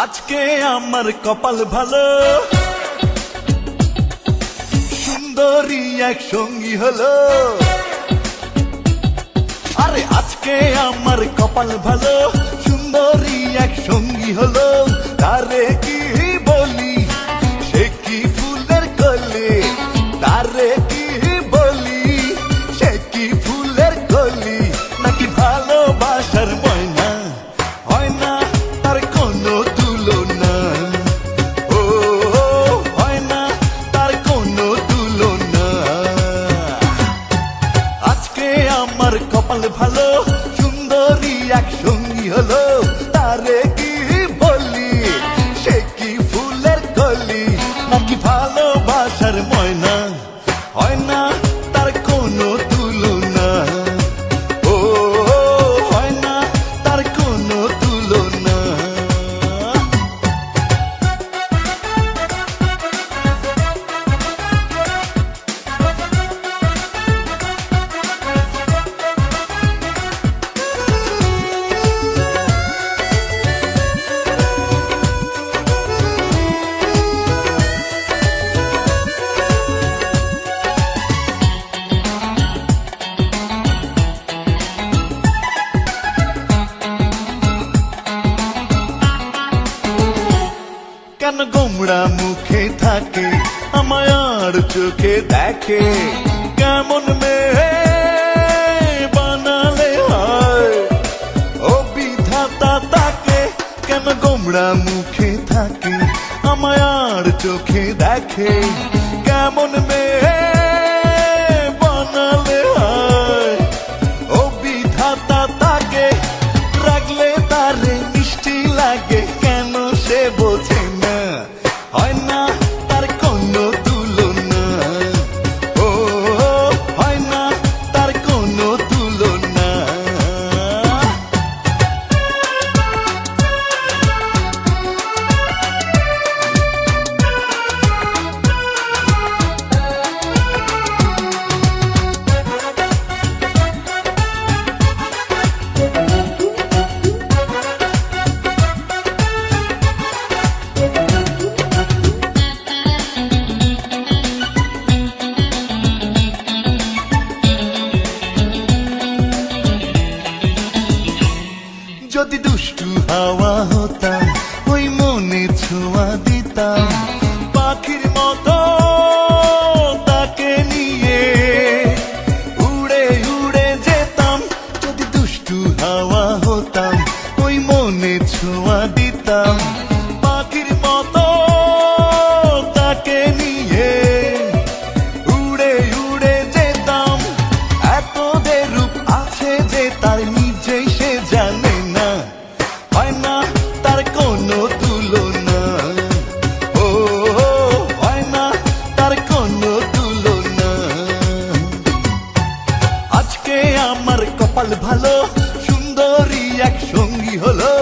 আজকে আমার কপাল ভালো, সুন্দরী এক সঙ্গী হলো। আরে আজকে আমার কপাল ভালো, সুন্দরী এক সঙ্গী হলো। তারে কি বলি, সে কি ফুলের কলি, তারে কি বলি, সে কি ফুলের কলি, নাকি ভালোবাসার ময়না, হয় না তার কোনো তুলনা। ও হয় না তার কোনো তুলনা। আজকে আমার কপাল ভালো, সুন্দরী এক সঙ্গী হলো। তারে কি বলি, সে কি ফুলের কলি, নাকি ভালোবাসার ময়না, হয় না তার কোনো তুলনা। ও হয় না তার কোনো তুলনা। কেন গোমড়া মুখে থাকে, আমায় আর চোখে দেখে, কেমন মেয়ে বানালে হয়। ও বিধাতা তাকে, কেন গোমড়া মুখে থাকে, আমায় আর চোখে দেখে, কেমন মেয়ে বানালে হয়। ও বিধাতা তাকে, রাখলে তারে মিষ্টি লাগে, কেন সে বোঝে না, হয় না তার কোনো তুলনা। ও হয় না তার কোনো তুলনা। যদি দুষ্টু হাওয়া হতাম, ওই মনে ছোঁয়া দিতাম, পাখির মতো তাকে নিয়ে উড়ে উড়ে যেতাম। যদি দুষ্টু হাওয়া হতাম, ওই মনে ছোঁয়া দিতাম, পাখির মতো তাকে নিয়ে উড়ে উড়ে যেতাম। এত রূপ আছে যে তার নিজেই সে জানে না, হয় না তার কোনো তুলনা। ও হয় না তার কোনো তুলনা। আজকে আমার কপাল ভালো, সুন্দরী এক সঙ্গী হলো।